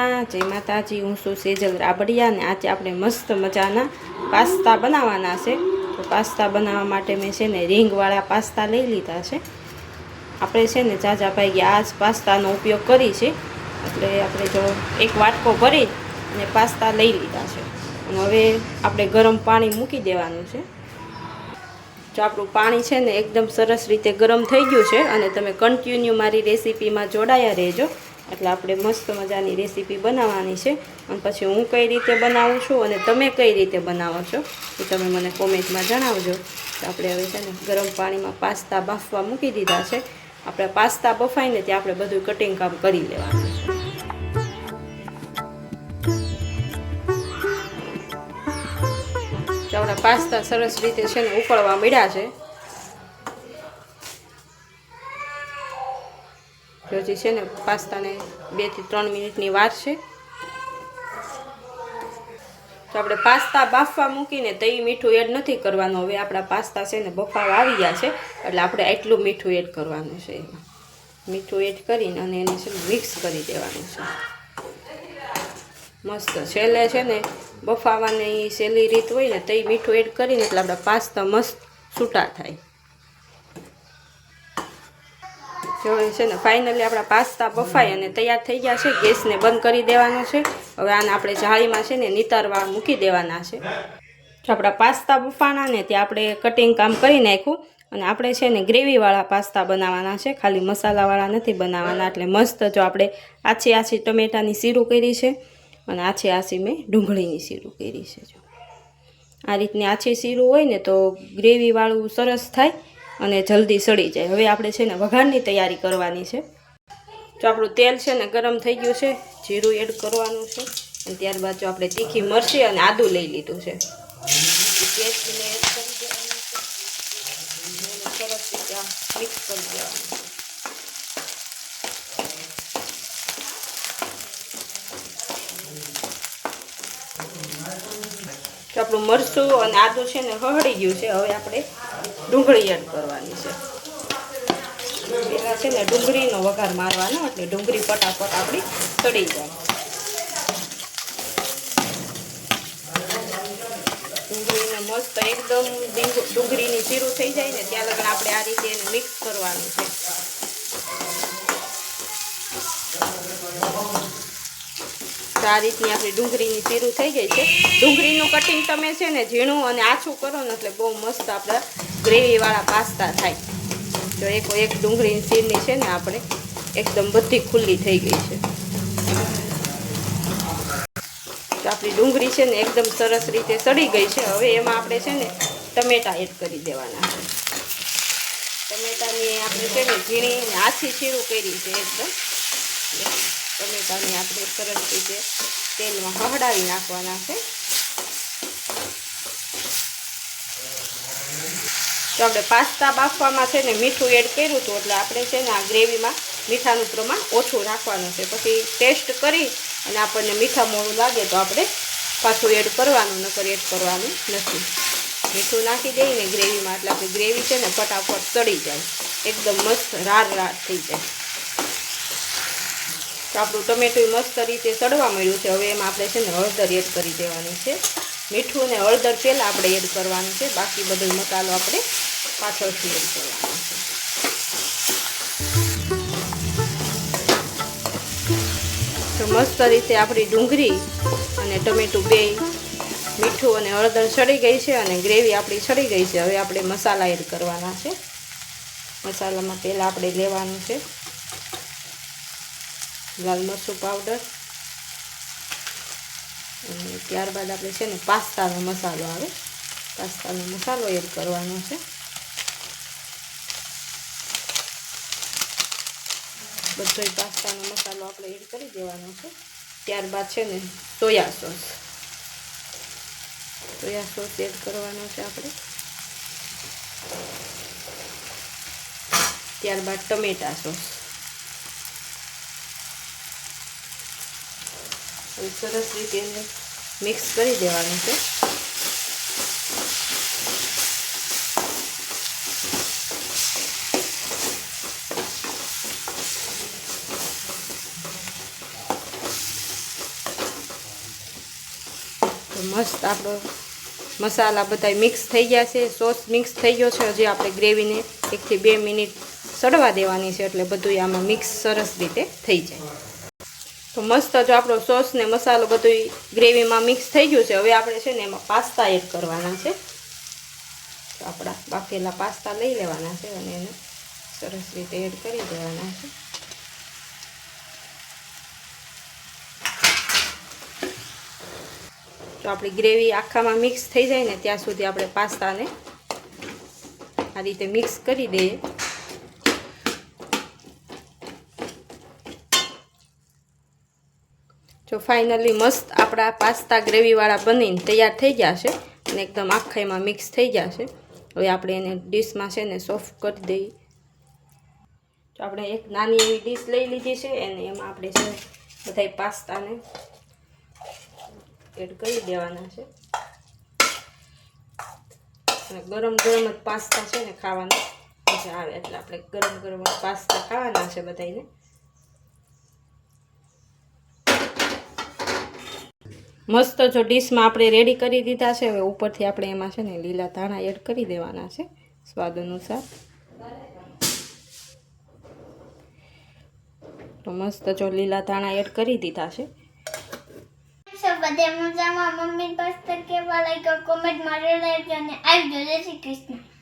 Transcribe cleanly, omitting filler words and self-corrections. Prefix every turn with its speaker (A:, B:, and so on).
A: કૃષ્ણ, જય માતાજી। હું છું સેજલ રાબડિયા ને આજે આપણે મસ્ત મજાના પાસ્તા બનાવવાના છે। તો પાસ્તા બનાવવા માટે મેં છે ને રીંગવાળા પાસ્તા લઈ લીધા છે। આપણે છે ને જાજા ભાઈ આ જ પાસ્તાનો ઉપયોગ કરી છે, એટલે આપણે જો એક વાટકો ભરી અને પાસ્તા લઈ લીધા છે અને હવે આપણે ગરમ પાણી મૂકી દેવાનું છે। જો આપણું પાણી છે ને એકદમ સરસ રીતે ગરમ થઈ ગયું છે અને તમે કન્ટિન્યુ મારી રેસીપીમાં જોડાયા રહેજો, એટલે આપણે મસ્ત મજાની રેસીપી બનાવવાની છે। અને પછી હું કઈ રીતે બનાવું છું અને તમે કઈ રીતે બનાવો છો એ તમે મને કોમેન્ટમાં જણાવજો। તો આપણે હવે છે ને ગરમ પાણીમાં પાસ્તા બાફવા મૂકી દીધા છે। આપણે પાસ્તા બફાઈને ત્યાં આપણે બધું કટિંગ કામ કરી લેવાનું છે। તો આપણા પાસ્તા સરસ રીતે છે ને ઉકળવા મળ્યા છે। હજી છે ને પાસ્તાને 2 થી 3 મિનિટની વાર છે। તો આપણે પાસ્તા બાફવા મૂકીને તઈ મીઠું એડ નથી કરવાનું। હવે આપણા પાસ્તા છે ને બફાવા આવી ગયા છે, એટલે આપણે આટલું મીઠું એડ કરવાનું છે। એમાં મીઠું એડ કરીને અને એને છે મિક્સ કરી દેવાનું છે મસ્ત। છેલ્લે છે ને બફાવાની સહેલી રીત હોય ને તઈ મીઠું એડ કરીને એટલે આપણા પાસ્તા મસ્ત છૂટા થાય। જો છે ને ફાઇનલી આપણા પાસ્તા બફાઈ અને તૈયાર થઈ ગયા છે। ગેસને બંધ કરી દેવાનો છે। હવે આને આપણે જાળીમાં છે ને નિતારવા મૂકી દેવાના છે। જો આપણા પાસ્તા બફાણા ને ત્યાં આપણે કટિંગ કામ કરી નાખ્યું અને આપણે છે ને ગ્રેવીવાળા પાસ્તા બનાવવાના છે, ખાલી મસાલાવાળા નથી બનાવવાના। એટલે મસ્ત જો આપણે આછી આછી ટમેટાની સીરું કરી છે અને આછી આછી મેં ડુંગળીની સીરું કરી છે। જો આ રીતની આછી સીરું હોય ને તો ગ્રેવીવાળું સરસ થાય અને જલ્દી સડી જાય। હવે આપણે છે ને વઘારની તૈયારી કરવાની છે। જો આપણું તેલ છે ને ગરમ થઈ ગયું છે, જીરું એડ કરવાનું છે અને ત્યારબાદ જો આપણે તીખી મરચી અને આદું લઈ લીધું છે, પેસ્ટને એડ કરી દેવાનું છે અને સરસ રીતે મિક્સ કરી દેવાનું છે। તો આપણું મરચું અને આદું છે ને હળી ગયું છે। હવે આપણે ડુંગળી એડ કરવાની છે। પહેલાં છે ને ડુંગળીનો વઘાર મારવાનો, એટલે ડુંગળી ફટાફટ આપણી સડી જાય। ડુંગળીને મસ્ત એકદમ ડુંગળીની જીરું થઈ જાય ને ત્યાં લગન આપણે આ રીતે એને મિક્સ કરવાનું છે। તો આ રીતની આપણી ડુંગળીની જીરું થઈ ગઈ છે। ડુંગળીનું કટિંગ તમે છે ને ઝીણું અને આછું કરો ને એટલે બહુ મસ્ત આપણા ગ્રેવીવાળા પાસ્તા થાય। જો એક ડુંગળીની સીરની છે ને આપણે એકદમ બધી ખુલ્લી થઈ ગઈ છે। તો આપણી ડુંગળી છે ને એકદમ સરસ રીતે સડી ગઈ છે। હવે એમાં આપણે છે ને ટમેટા એડ કરી દેવાના છે। ટમેટાની આપણે છે ને ઝીણી અને આછી શીરું કરી છે એકદમ। ટમેટાને આપણે સરસ રીતે તેલમાં હળડાવી નાખવાના છે। તો આપણે પાસ્તા બાફવામાં છે ને મીઠું એડ કર્યું હતું, એટલે આપણે છે ને આ ગ્રેવીમાં મીઠાનું પ્રમાણ ઓછું રાખવાનું છે। પછી ટેસ્ટ કરી અને આપણને મીઠા મોડું લાગે તો આપણે પાછું એડ કરવાનું, નકર એડ કરવાનું નથી। મીઠું નાખી દઈને ગ્રેવીમાં એટલે આપણી ગ્રેવી છે ને ફટાફટ સડી જાય, એકદમ મસ્ત રાર થઈ જાય। તો આપણું ટમેટું મસ્ત રીતે સડવા મળ્યું છે। હવે એમાં આપણે છે ને હળદર એડ કરી દેવાની છે। મીઠું ને હળદર પહેલાં આપણે એડ કરવાનું છે, બાકી બધો મસાલો આપણે પાછળથી એડ કરવાનો છે। તો મસ્ત રીતે આપણી ડુંગળી અને ટમેટું બે મીઠું અને હળદર સડી ગઈ છે અને ગ્રેવી આપણી સડી ગઈ છે। હવે આપણે મસાલા એડ કરવાના છે। મસાલામાં પહેલાં આપણે લેવાનું છે લાલ મરચું પાવડર, અને ત્યારબાદ આપણે છે ને પાસ્તાનો મસાલો આવે, પાસ્તાનો મસાલો એડ કરવાનો છે। બધો પાસ્તાનો મસાલો આપણે એડ કરી દેવાનો છે। ત્યારબાદ છે ને સોયા સોસ એડ કરવાનો છે આપણે। ત્યારબાદ ટમેટા સોસ, સરસ રીતે એને મિક્સ કરી દેવાનું છે। તો મસ્ત આપણો મસાલા બધા મિક્સ થઈ ગયા છે, સોસ મિક્સ થઈ ગયો છે. હજી આપણે ગ્રેવીને 1 થી 2 મિનિટ સડવા દેવાની છે એટલે બધું આમાં મિક્સ સરસ રીતે થઈ જાય. તો મસ્ત જો આપણો સોસ ને મસાલો બધું ગ્રેવીમાં મિક્સ થઈ ગયું છે. હવે આપણે છે ને એમાં પાસ્તા એડ કરવાના છે. તો આપણા બાફેલા પાસ્તા લઈ લેવાના છે અને એને સરસ રીતે એડ કરી દેવાના છે. તો આપણી ગ્રેવી આખામાં મિક્સ થઈ જાય ને ત્યાં સુધી આપણે પાસ્તાને આ રીતે મિક્સ કરી દઈએ. જો ફાઇનલી મસ્ત આપણા પાસ્તા ગ્રેવીવાળા બનીને તૈયાર થઈ ગયા છે અને એકદમ આખામાં મિક્સ થઈ ગયા છે. હવે આપણે એને ડીશમાં છે ને સર્વ કરી દઈએ. તો આપણે એક નાની એવી ડીશ લઈ લીધી છે અને એમાં આપણે છે બધા પાસ્તાને એડ કરી દેવાના છે. અને ગરમ ગરમ જ પાસ્તા છે ને ખાવાનું મજા આવે એટલે આપણે ગરમ ગરમ પાસ્તા ખાવાના છે બધાને. મસ્ત જો ડીશમાં આપણે રેડી કરી દીધા છે. હવે ઉપરથી આપણે એમાં છે ને લીલા ધાણા એડ કરી દેવાના છે સ્વાદ અનુસાર. તો મસ્ત જો લીલા ધાણા એડ કરી દીધા છે.
B: બધા મજામાં? મમ્મી પાસ્તા કેવા લાગ્યા કોમેન્ટ માં જણાવજો અને આવજો. જય શ્રી કૃષ્ણ.